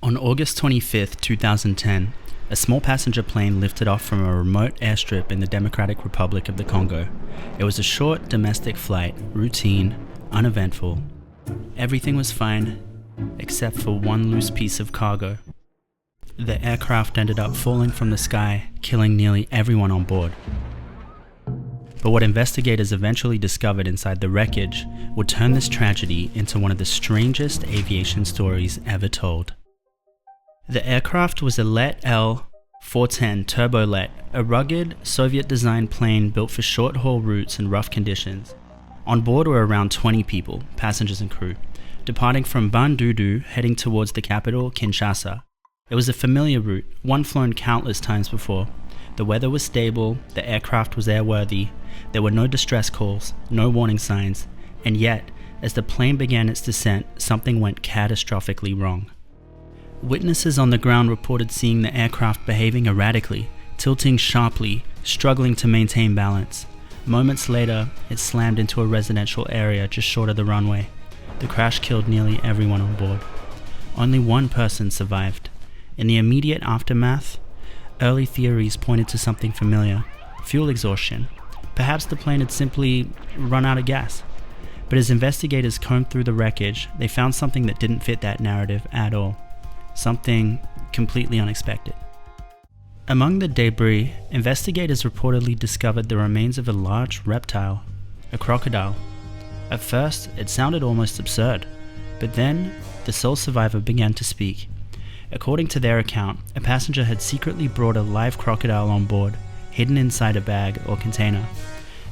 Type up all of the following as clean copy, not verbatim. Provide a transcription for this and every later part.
On August 25th, 2010, a small passenger plane lifted off from a remote airstrip in the Democratic Republic of the Congo. It was a short domestic flight, routine, uneventful. Everything was fine, except for one loose piece of cargo. The aircraft ended up falling from the sky, killing nearly everyone on board. But what investigators eventually discovered inside the wreckage would turn this tragedy into one of the strangest aviation stories ever told. The aircraft was a Let L-410 turbojet, a rugged, Soviet-designed plane built for short-haul routes and rough conditions. On board were around 20 people, passengers and crew, departing from Bandundu, heading towards the capital, Kinshasa. It was a familiar route, one flown countless times before. The weather was stable, the aircraft was airworthy, there were no distress calls, no warning signs, and yet, as the plane began its descent, something went catastrophically wrong. Witnesses on the ground reported seeing the aircraft behaving erratically, tilting sharply, struggling to maintain balance. Moments later, it slammed into a residential area just short of the runway. The crash killed nearly everyone on board. Only one person survived. In the immediate aftermath, early theories pointed to something familiar: fuel exhaustion. Perhaps the plane had simply run out of gas. But as investigators combed through the wreckage, they found something that didn't fit that narrative at all. Something completely unexpected. Among the debris, investigators reportedly discovered the remains of a large reptile, a crocodile. At first, it sounded almost absurd, but then the sole survivor began to speak. According to their account, a passenger had secretly brought a live crocodile on board, hidden inside a bag or container.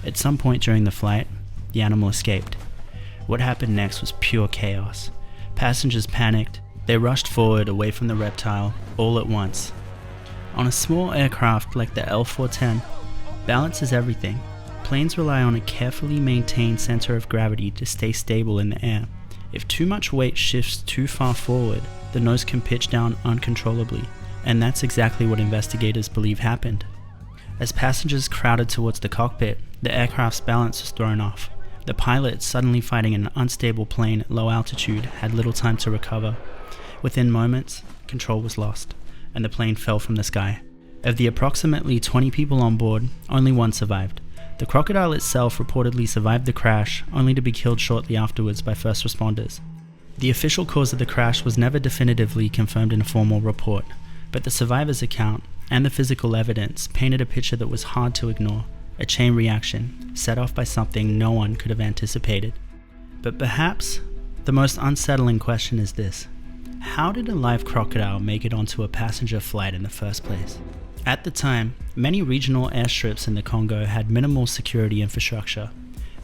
At some point during the flight, the animal escaped. What happened next was pure chaos. Passengers panicked. They rushed forward away from the reptile, all at once. On a small aircraft like the L-410, balance is everything. Planes rely on a carefully maintained center of gravity to stay stable in the air. If too much weight shifts too far forward, the nose can pitch down uncontrollably, and that's exactly what investigators believe happened. As passengers crowded towards the cockpit, the aircraft's balance was thrown off. The pilot, suddenly fighting an unstable plane at low altitude, had little time to recover. Within moments, control was lost, and the plane fell from the sky. Of the approximately 20 people on board, only one survived. The crocodile itself reportedly survived the crash, only to be killed shortly afterwards by first responders. The official cause of the crash was never definitively confirmed in a formal report, but the survivor's account and the physical evidence painted a picture that was hard to ignore, a chain reaction set off by something no one could have anticipated. But perhaps the most unsettling question is this: how did a live crocodile make it onto a passenger flight in the first place? At the time, many regional airstrips in the Congo had minimal security infrastructure.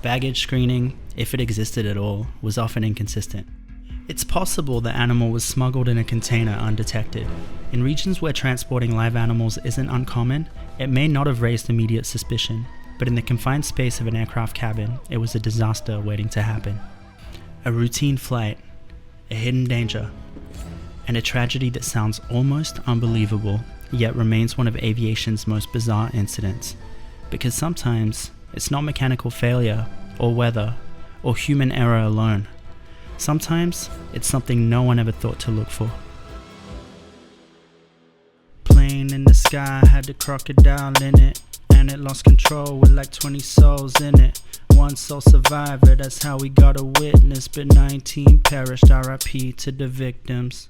Baggage screening, if it existed at all, was often inconsistent. It's possible the animal was smuggled in a container undetected. In regions where transporting live animals isn't uncommon, it may not have raised immediate suspicion, but in the confined space of an aircraft cabin, it was a disaster waiting to happen. A routine flight, a hidden danger, and a tragedy that sounds almost unbelievable, yet remains one of aviation's most bizarre incidents. Because sometimes, it's not mechanical failure, or weather, or human error alone. Sometimes, it's something no one ever thought to look for. Plane in the sky had a crocodile in it, and it lost control with like 20 souls in it. One sole survivor, that's how we got a witness, but 19 perished. RIP to the victims.